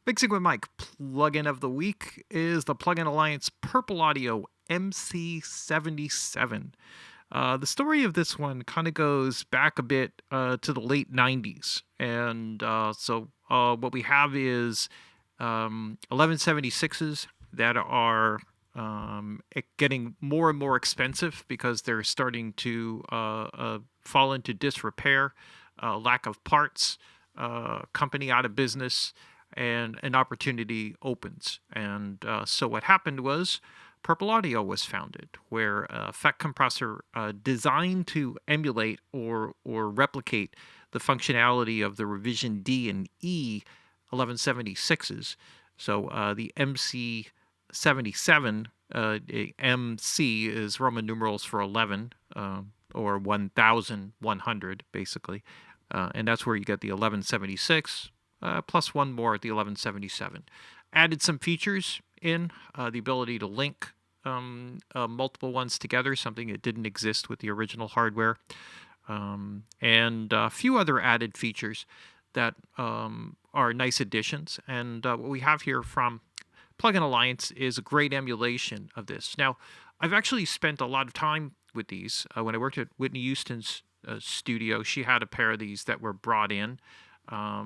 Mixing with Mike, plugin of the week is the Plugin Alliance Purple Audio MC77. The story of this one kind of goes back a bit to the late 90s. And what we have is 1176s that are getting more and more expensive because they're starting to fall into disrepair, lack of parts, company out of business, and an opportunity opens. And so what happened was Purple Audio was founded, where a FET compressor designed to emulate or replicate the functionality of the revision D and E 1176s. So the MC77, MC is Roman numerals for 11, or 1100, basically. And that's where you get the 1176, plus one more at the 1177. Added some features in, the ability to link multiple ones together, something that didn't exist with the original hardware, and a few other added features that are nice additions. And what we have here from Plugin Alliance is a great emulation of this. Now, I've actually spent a lot of time with these. When I worked at Whitney Houston's studio, she had a pair of these that were brought in. I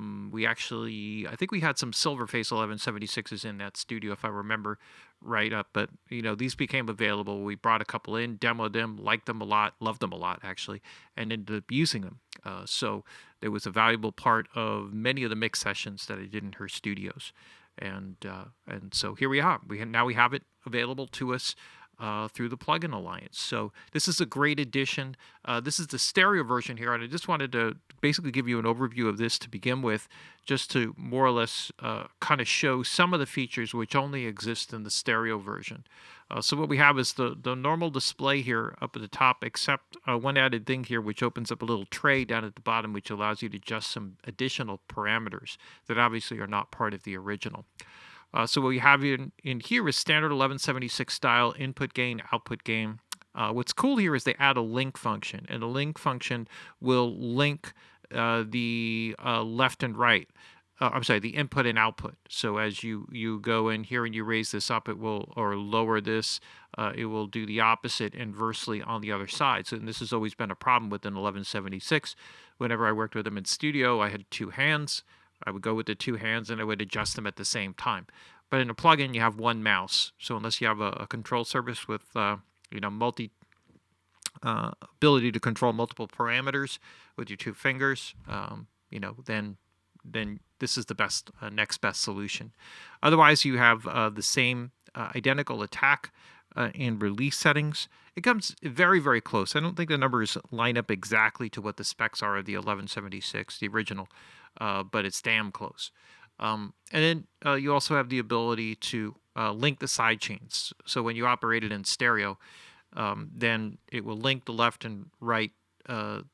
think we had some Silverface 1176s in that studio, if I remember right up. But, these became available. We brought a couple in, demoed them, liked them a lot, loved them a lot, actually, and ended up using them. So it was a valuable part of many of the mix sessions that I did in her studios. And so here we are. Now we have it available to us through the Plugin Alliance. So this is a great addition. This is the stereo version here, and I just wanted to basically give you an overview of this to begin with, just to more or less kind of show some of the features which only exist in the stereo version. So what we have is the normal display here up at the top, except one added thing here which opens up a little tray down at the bottom, which allows you to adjust some additional parameters that obviously are not part of the original. So what we have in here is standard 1176 style input gain, output gain. What's cool here is they add a link function, and the link function will link the left and right. The input and output. So as you go in here and you raise this up, it will, or lower this, it will do the opposite inversely on the other side. So this has always been a problem with an 1176. Whenever I worked with them in studio, I had two hands. I would go with the two hands and I would adjust them at the same time. But in a plugin, you have one mouse. So unless you have a control surface with multi ability to control multiple parameters with your two fingers, then this is the best next best solution. Otherwise, you have the same identical attack and release settings. It comes very, very close. I don't think the numbers line up exactly to what the specs are of the 1176, the original, but it's damn close. And then you also have the ability to link the side chains. So when you operate it in stereo, then it will link the left and right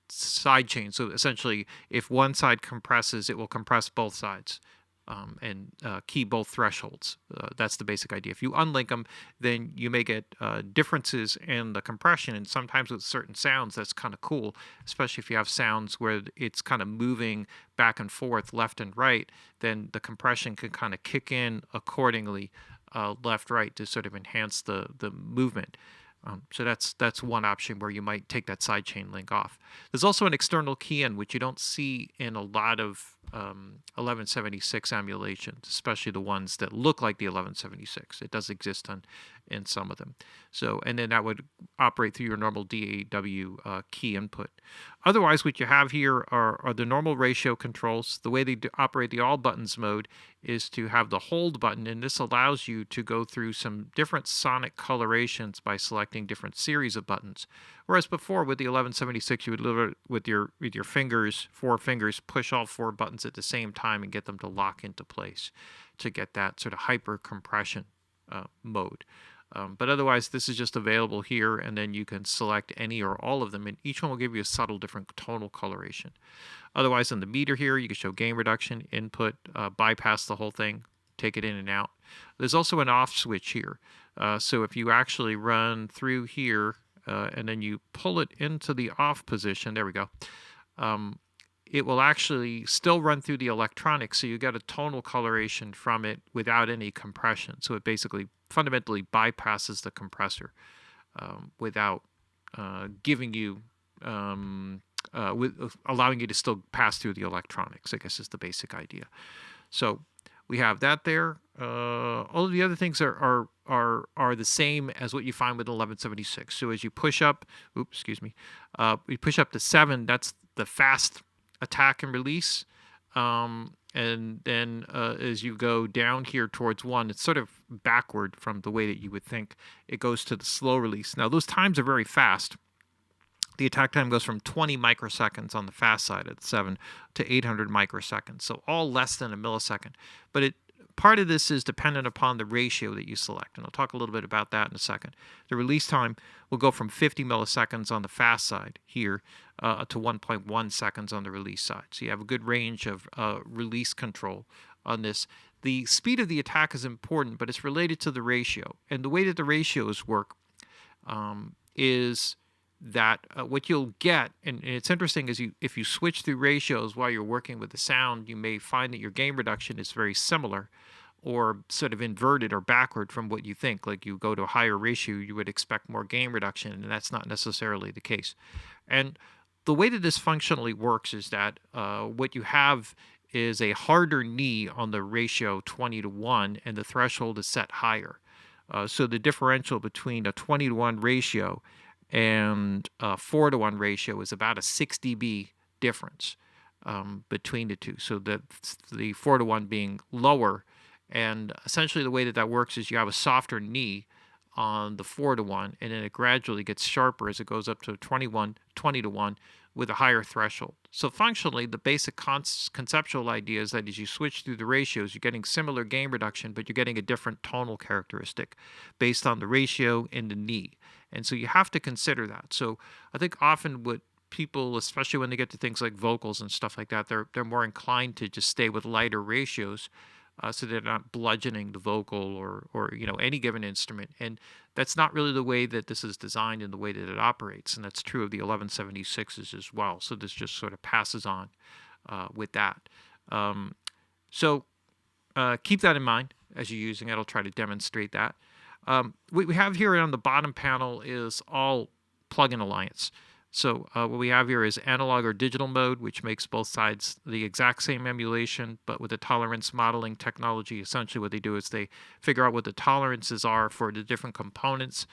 side chain. So essentially, if one side compresses, it will compress both sides and key both thresholds. That's the basic idea. If you unlink them, then you may get differences in the compression, and sometimes with certain sounds, that's kind of cool, especially if you have sounds where it's kind of moving back and forth, left and right, then the compression can kind of kick in accordingly, left, right, to sort of enhance the movement. So that's one option where you might take that sidechain link off. There's also an external key in, which you don't see in a lot of 1176 emulations, especially the ones that look like the 1176. It does exist in some of them. So, and then that would operate through your normal DAW key input. Otherwise, what you have here are the normal ratio controls. The way they operate the all buttons mode is to have the hold button, and this allows you to go through some different sonic colorations by selecting different series of buttons. Whereas before with the 1176, you would literally, with your fingers, 4 fingers, push all 4 buttons at the same time and get them to lock into place to get that sort of hyper compression mode. But otherwise, this is just available here, and then you can select any or all of them, and each one will give you a subtle different tonal coloration. Otherwise, on the meter here, you can show gain reduction, input, bypass the whole thing, take it in and out. There's also an off switch here. So if you actually run through here, and then you pull it into the off position, there we go, it will actually still run through the electronics, so you get a tonal coloration from it without any compression. So it basically fundamentally bypasses the compressor without giving you allowing you to still pass through the electronics, I guess is the basic idea. So we have that there. All of the other things are the same as what you find with 1176. So as you push up, you push up to 7. That's the fast attack and release. And then as you go down here towards 1, it's sort of backward from the way that you would think. It goes to the slow release. Now those times are very fast. The attack time goes from 20 microseconds on the fast side at 7 to 800 microseconds, so all less than a millisecond. But part of this is dependent upon the ratio that you select, and I'll talk a little bit about that in a second. The release time will go from 50 milliseconds on the fast side here to 1.1 seconds on the release side. So you have a good range of release control on this. The speed of the attack is important, but it's related to the ratio. And the way that the ratios work is that what you'll get, and it's interesting, is if you switch through ratios while you're working with the sound, you may find that your gain reduction is very similar or sort of inverted or backward from what you think. Like you go to a higher ratio, you would expect more gain reduction, and that's not necessarily the case. And the way that this functionally works is that what you have is a harder knee on the ratio 20:1, and the threshold is set higher. So the differential between a 20:1 ratio and 4:1 ratio is about a 6 dB difference between the two. So the 4:1 being lower, and essentially the way that works is you have a softer knee on the 4:1, and then it gradually gets sharper as it goes up to 20:1 with a higher threshold. So functionally, the basic conceptual idea is that as you switch through the ratios, you're getting similar gain reduction, but you're getting a different tonal characteristic based on the ratio and the knee. And so you have to consider that. So I think often what people, especially when they get to things like vocals and stuff like that, they're more inclined to just stay with lighter ratios, so they're not bludgeoning the vocal or any given instrument. And that's not really the way that this is designed and the way that it operates. And that's true of the 1176s as well. So this just sort of passes on with that. So keep that in mind as you're using it. I'll try to demonstrate that. What we have here on the bottom panel is all plug-in alliance. So what we have here is analog or digital mode, which makes both sides the exact same emulation, but with the tolerance modeling technology. Essentially what they do is they figure out what the tolerances are for the different components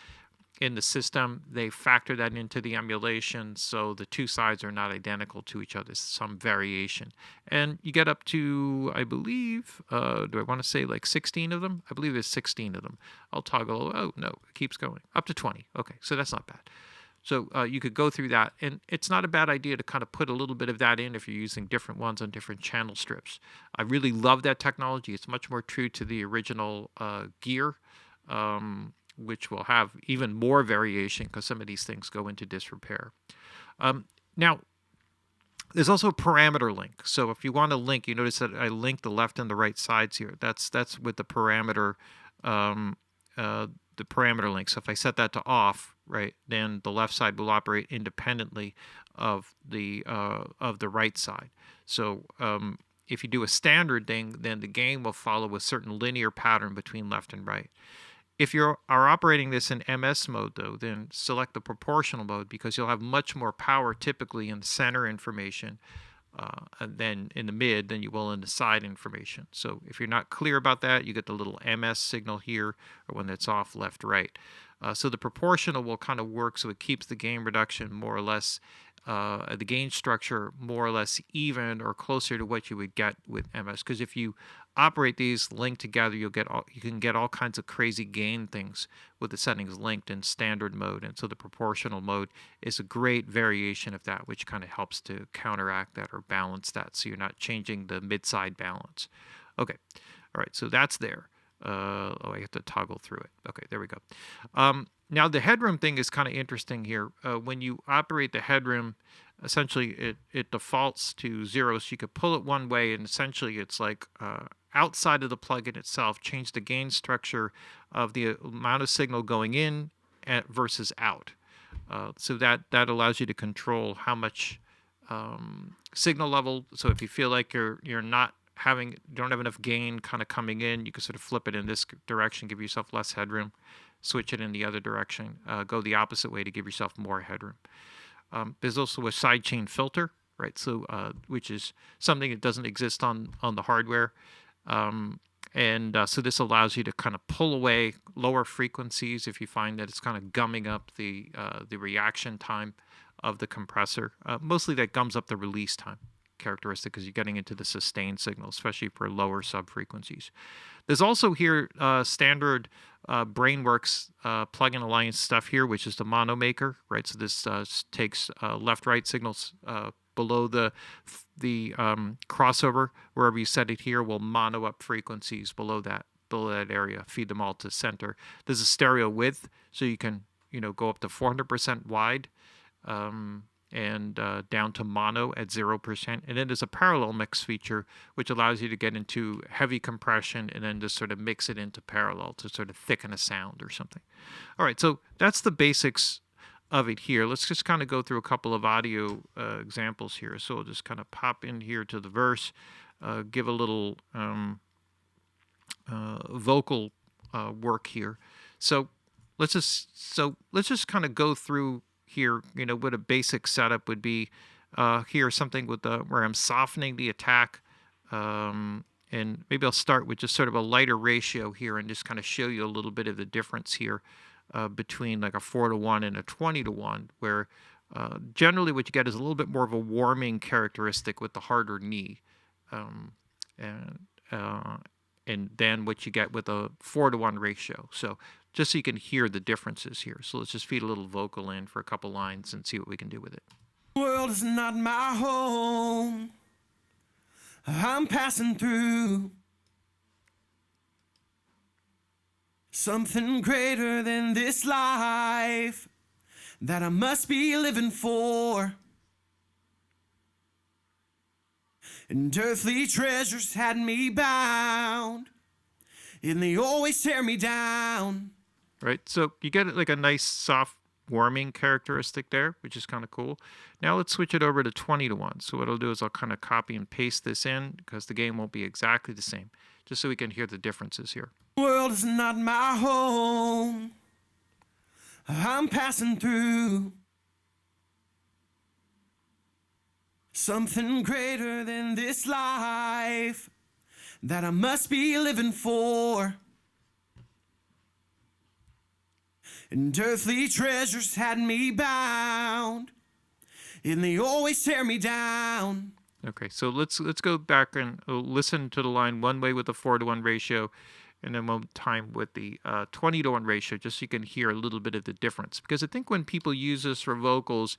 in the system. They factor that into the emulation, so the two sides are not identical to each other, some variation. And you get up to, I believe, do I want to say like 16 of them? I believe there's 16 of them. I'll toggle, oh no, it keeps going. Up to 20. Okay, so that's not bad. So you could go through that, and it's not a bad idea to kind of put a little bit of that in if you're using different ones on different channel strips. I really love that technology. It's much more true to the original gear, which will have even more variation because some of these things go into disrepair. Now, there's also a parameter link. So if you want to link, you notice that I linked the left and the right sides here. That's with the parameter link. So if I set that to off, right, then the left side will operate independently of the right side. So if you do a standard thing, then the gain will follow a certain linear pattern between left and right. If you are operating this in MS mode, though, then select the proportional mode, because you'll have much more power typically in the center information than in the mid than you will in the side information. So if you're not clear about that, you get the little MS signal here, or when it's off, left, right. So the proportional will kind of work so it keeps the gain reduction more or less, the gain structure more or less even or closer to what you would get with MS. Because if you operate these linked together, you can get all kinds of crazy gain things with the settings linked in standard mode. And so the proportional mode is a great variation of that, which kind of helps to counteract that or balance that, so you're not changing the mid-side balance. Okay, all right, so that's there. I have to toggle through it. Okay, there we go. Now the headroom thing is kind of interesting here. When you operate the headroom, essentially it defaults to 0, so you could pull it one way, and essentially it's like outside of the plugin itself, change the gain structure of the amount of signal going in versus out. So that allows you to control how much signal level. So if you feel like you're not having, you don't have enough gain kind of coming in, you can sort of flip it in this direction, give yourself less headroom, switch it in the other direction, go the opposite way to give yourself more headroom. There's also a sidechain filter, right? So which is something that doesn't exist on the hardware. So this allows you to kind of pull away lower frequencies if you find that it's kind of gumming up the reaction time of the compressor. Mostly that gums up the release time characteristic because you're getting into the sustained signal, especially for lower sub-frequencies. There's also here standard Brainworks plugin alliance stuff here, which is the mono maker, right? So this takes left-right signals below the crossover. Wherever you set it here will mono up frequencies below that area, feed them all to center. There's a stereo width, so you can go up to 400% wide. And down to mono at 0%. And then there's a parallel mix feature, which allows you to get into heavy compression and then just sort of mix it into parallel to sort of thicken a sound or something. All right, so that's the basics of it here. Let's just kind of go through a couple of audio examples here. So we'll just kind of pop in here to the verse, give a little vocal work here. So let's just kind of go through here, what a basic setup would be. Here, something with where I'm softening the attack, and maybe I'll start with just sort of a lighter ratio here and just kind of show you a little bit of the difference here between like a 4-to-1 and a 20-to-1, where generally what you get is a little bit more of a warming characteristic with the harder knee, and then what you get with a 4-to-1 ratio. So just so you can hear the differences here. So let's just feed a little vocal in for a couple lines and see what we can do with it. The world is not my home. I'm passing through something greater than this life that I must be living for. And earthly treasures had me bound, and they always tear me down. Right, so you get like a nice soft warming characteristic there, which is kind of cool. Now let's switch it over to 20-to-1. So what I'll do is I'll kind of copy and paste this in because the game won't be exactly the same, just so we can hear the differences here. The world is not my home. I'm passing through something greater than this life that I must be living for. And earthly treasures had me bound, and they always tear me down. Okay, so let's go back and listen to the line one way with the 4-to-1 ratio, and then one time with the 20-to-1 ratio, just so you can hear a little bit of the difference. Because I think when people use this for vocals,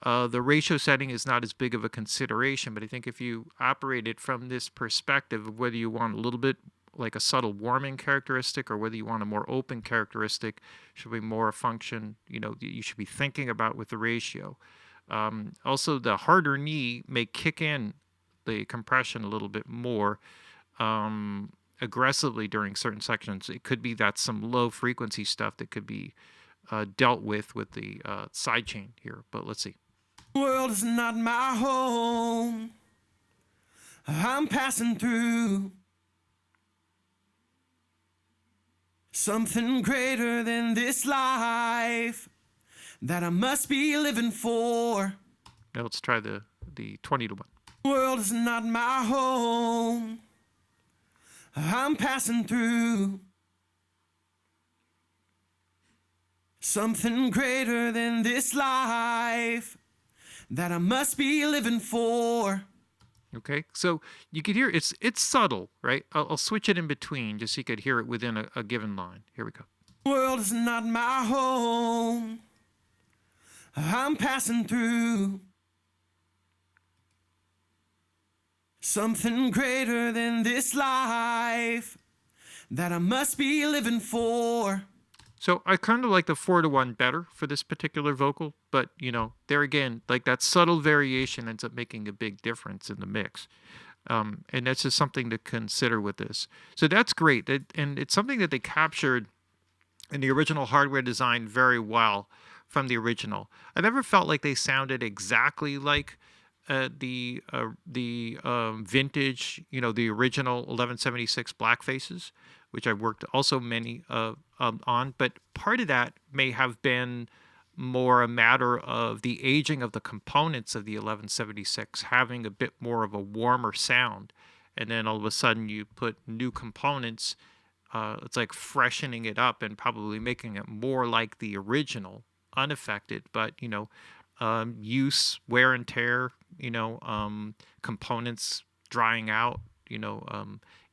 the ratio setting is not as big of a consideration, but I think if you operate it from this perspective of whether you want a little bit like a subtle warming characteristic or whether you want a more open characteristic, should be more a function, you should be thinking about with the ratio. Also, the harder knee may kick in the compression a little bit more aggressively during certain sections. It could be that some low frequency stuff that could be dealt with the sidechain here, but let's see. The world is not my home. I'm passing through something greater than this life that I must be living for. Now let's try the 20-to-1. The world is not my home. I'm passing through something greater than this life that I must be living for. Okay, so you could hear it's subtle, right? I'll switch it in between just so you could hear it within a given line. Here we go. The world is not my home. I'm passing through something greater than this life that I must be living for. So I kind of like the 4-to-1 better for this particular vocal, but there again, like that subtle variation ends up making a big difference in the mix. And that's just something to consider with this. So that's great. And it's something that they captured in the original hardware design very well from the original. I never felt like they sounded exactly like vintage, the original 1176 black faces, which I worked also many on. But part of that may have been more a matter of the aging of the components of the 1176 having a bit more of a warmer sound, and then all of a sudden you put new components. It's like freshening it up and probably making it more like the original, unaffected, but use, wear and tear, components drying out,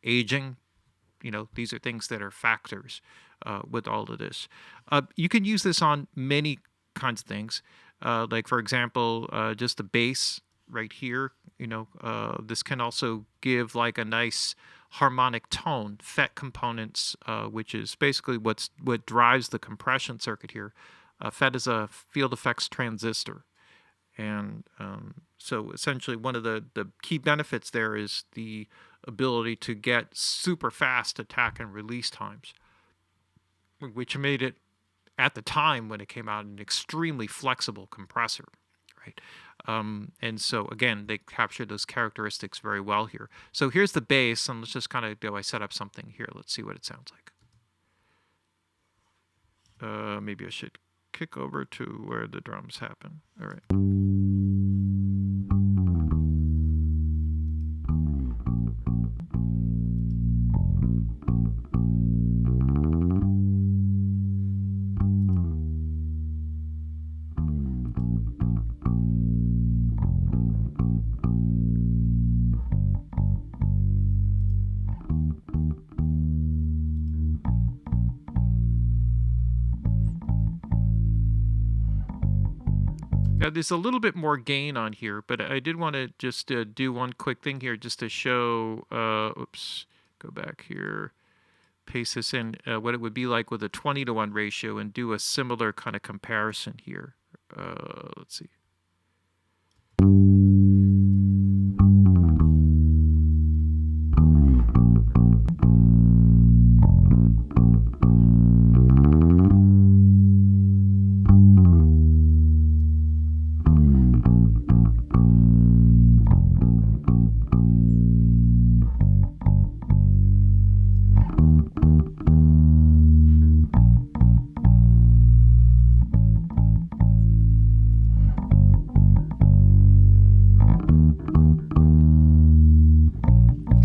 aging. These are things that are factors with all of this. You can use this on many kinds of things. Like, for example, just the bass right here. This can also give like a nice harmonic tone, FET components, which is basically what drives the compression circuit here. FET is a field effects transistor. And so essentially one of the key benefits there is the ability to get super fast attack and release times, which made it, at the time when it came out, an extremely flexible compressor, right? And so again, they capture those characteristics very well here. So here's the bass, and let's just kind of I set up something here. Let's see what it sounds like. Maybe I should kick over to where the drums happen. All right. Now, there's a little bit more gain on here, but I did want to just do one quick thing here just to show, oops, go back here, paste this in, what it would be like with a 20-to-1 ratio and do a similar kind of comparison here. Let's see.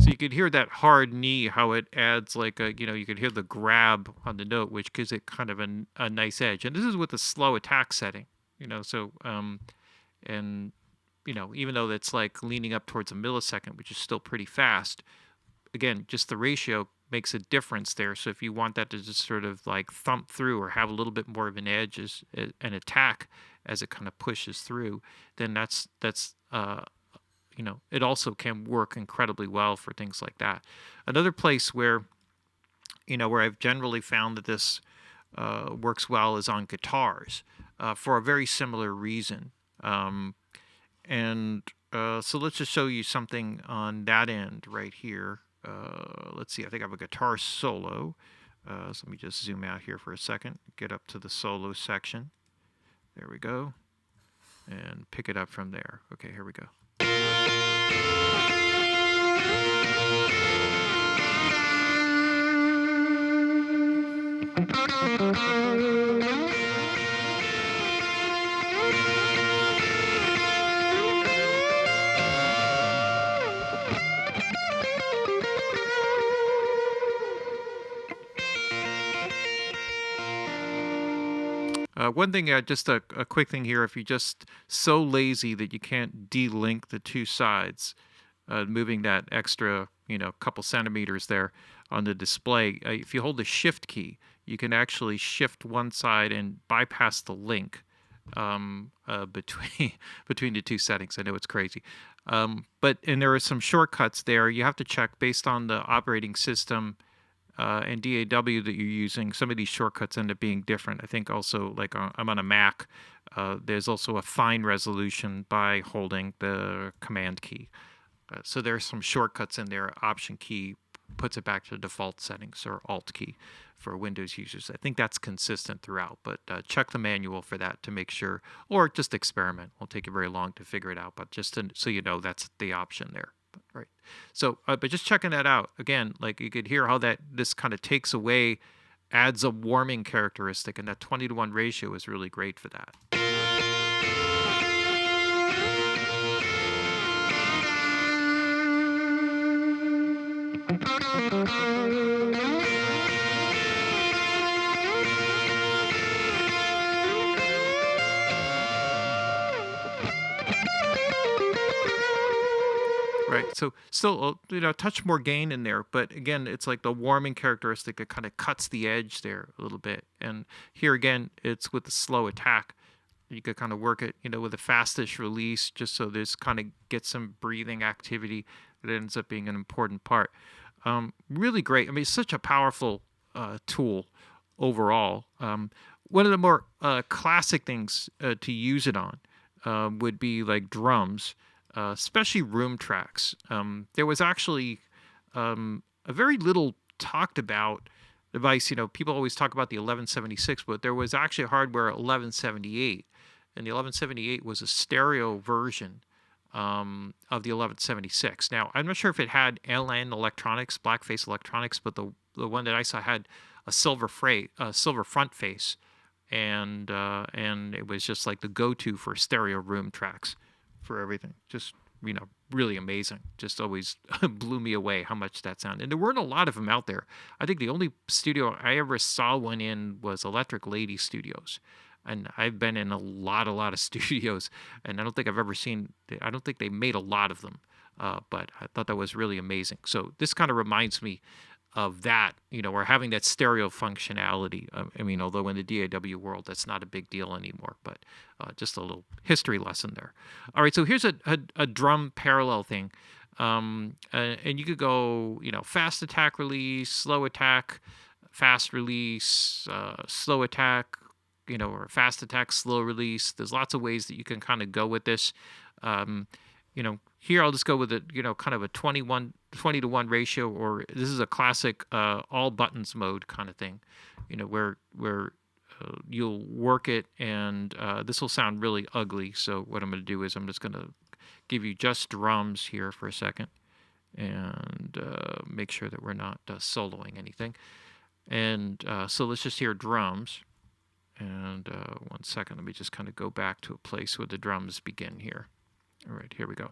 You could hear that hard knee, how it adds like a, you could hear the grab on the note, which gives it kind of a nice edge. And this is with a slow attack setting, so, and, even though it's like leaning up towards a millisecond, which is still pretty fast, again, just the ratio makes a difference there. So if you want that to just sort of like thump through or have a little bit more of an edge, as an attack as it kind of pushes through, then that's it also can work incredibly well for things like that. Another place where, where I've generally found that this works well is on guitars, for a very similar reason. So let's just show you something on that end right here. Let's see, I think I have a guitar solo. So let me just zoom out here for a second, get up to the solo section. There we go. And pick it up from there. Okay, here we go. One thing, just a quick thing here, if you're just so lazy that you can't delink the two sides, moving that extra, couple centimeters there on the display, if you hold the shift key, you can actually shift one side and bypass the link between the two settings. I know it's crazy. And there are some shortcuts there. You have to check based on the operating system and DAW that you're using. Some of these shortcuts end up being different. I think also, like I'm on a Mac, there's also a fine resolution by holding the command key. So there's some shortcuts in there, option key, puts it back to the default settings, or Alt key for Windows users. I think that's consistent throughout, but check the manual for that to make sure, or just experiment. Won't take you very long to figure it out, but just so you know, that's the option there. Right. So, but just checking that out again, like you could hear how this kind of takes away, adds a warming characteristic, and that 20-to-1 ratio is really great for that. Right. So still, a touch more gain in there, but again, it's like the warming characteristic that kind of cuts the edge there a little bit. And here again, it's with the slow attack. You could kind of work it, with a fastish release, just so this kind of gets some breathing activity that ends up being an important part. Really great. I mean, it's such a powerful tool overall. One of the more classic things to use it on would be like drums. Especially room tracks. There was actually a very little talked about device. People always talk about the 1176, but there was actually a hardware 1178, and the 1178 was a stereo version of the 1176. Now, I'm not sure if it had LN electronics, blackface electronics, but the one that I saw had a silver front face, and it was just like the go-to for stereo room tracks for everything. Just, really amazing. Just always blew me away how much that sounded. And there weren't a lot of them out there. I think the only studio I ever saw one in was Electric Lady Studios. And I've been in a lot of studios, and I don't think they made a lot of them. But I thought that was really amazing. So this kind of reminds me of that, or having that stereo functionality. I mean, although in the DAW world, that's not a big deal anymore, but just a little history lesson there. All right, so here's a drum parallel thing. And you could go, fast attack release, slow attack, fast release, slow attack, or fast attack, slow release. There's lots of ways that you can kind of go with this. Here I'll just go with a, kind of a 20-to-1 ratio, or this is a classic all buttons mode kind of thing, where you'll work it, and this will sound really ugly. So what I'm going to do is I'm just going to give you just drums here for a second, and make sure that we're not soloing anything. And so let's just hear drums. And 1 second, let me just kind of go back to a place where the drums begin here. All right, here we go.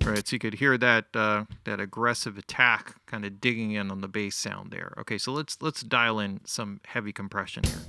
All right, so you could hear that aggressive attack kind of digging in on the bass sound there. Okay, so let's dial in some heavy compression here.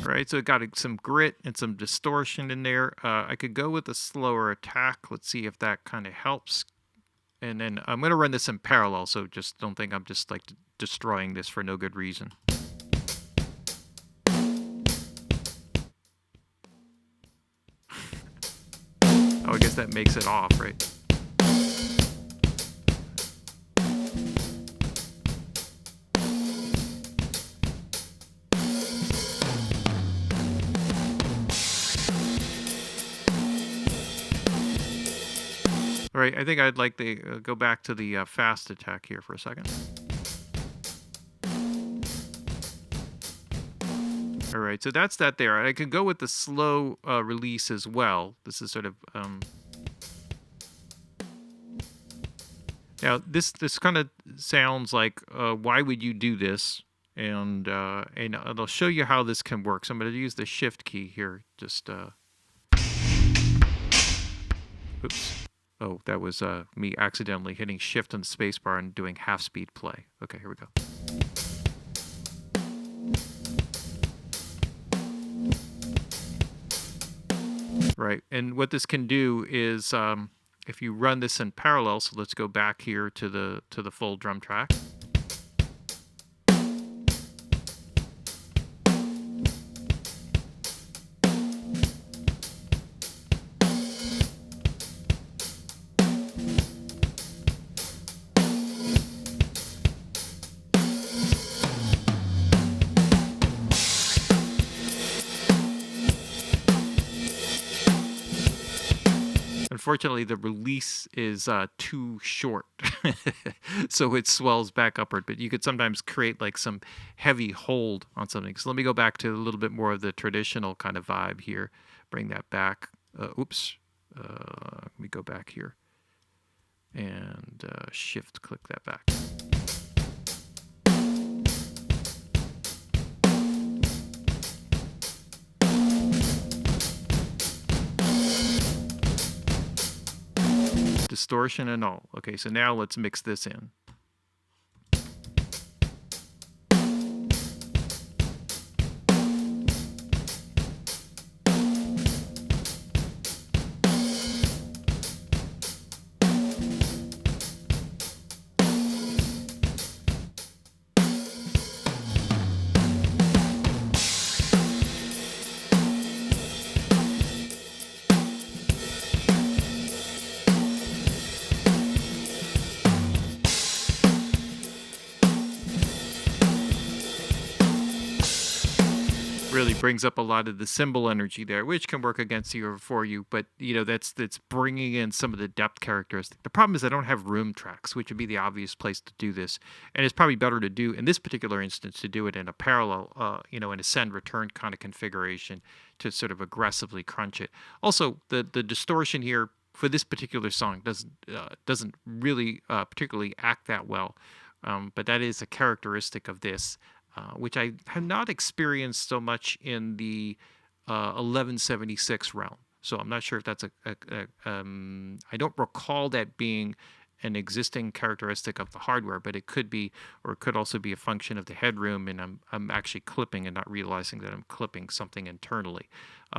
Right, so it got some grit and some distortion in there. I could go with a slower attack. Let's see if that kind of helps. And then I'm going to run this in parallel, so just don't think I'm just like destroying this for no good reason. Oh, I guess that makes it off, right? All right, I think I'd like to go back to the fast attack here for a second. All right, so that's that there. I can go with the slow release as well. This is sort of... Now, this kind of sounds like, why would you do this? And I'll show you how this can work. So I'm going to use the Shift key here. Just... Oops. Oh, that was me accidentally hitting Shift and spacebar and doing half-speed play. Okay, here we go. Right. And what this can do is if you run this in parallel, so let's go back here to the full drum track. Unfortunately, the release is too short, so it swells back upward. But you could sometimes create like some heavy hold on something. So let me go back to a little bit more of the traditional kind of vibe here. Bring that back. Oops. Let me go back here and shift click that back. Distortion and all. Okay, so now let's mix this in. Really brings up a lot of the cymbal energy there, which can work against you or for you, but that's bringing in some of the depth characteristics. The problem is I don't have room tracks, which would be the obvious place to do this, and it's probably better to do in this particular instance to do it in a parallel, in a send return kind of configuration to sort of aggressively crunch it. Also, the distortion here for this particular song doesn't really particularly act that well, but that is a characteristic of this. Which I have not experienced so much in the 1176 realm. So I'm not sure if that's I don't recall that being an existing characteristic of the hardware, but it could be, or it could also be a function of the headroom, and I'm actually clipping and not realizing that I'm clipping something internally.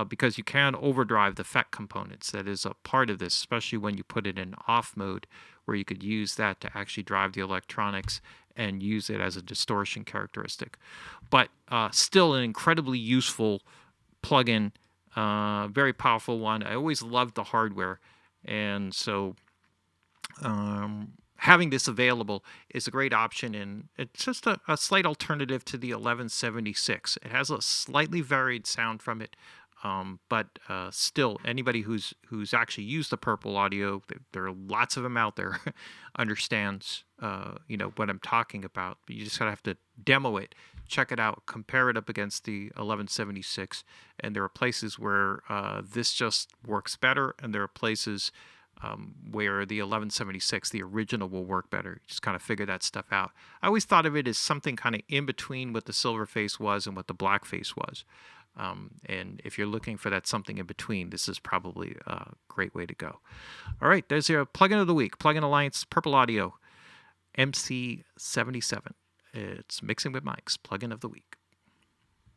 Because you can overdrive the effect components. That is a part of this, especially when you put it in off mode, where you could use that to actually drive the electronics and use it as a distortion characteristic. But still an incredibly useful plugin, very powerful one. I always loved the hardware, and so having this available is a great option, and it's just a slight alternative to the 1176. It has a slightly varied sound from it, but still, anybody who's actually used the Purple Audio, there are lots of them out there, understands what I'm talking about. But you just gotta have to demo it, check it out, compare it up against the 1176, and there are places where this just works better, and there are places where the 1176, the original, will work better. You just kind of figure that stuff out. I always thought of it as something kind of in between what the Silverface was and what the Blackface was. And if you're looking for that something in between, this is probably a great way to go. All right, there's your plugin of the week. Plugin Alliance Purple Audio MC77. It's Mixing with Mics, plugin of the week.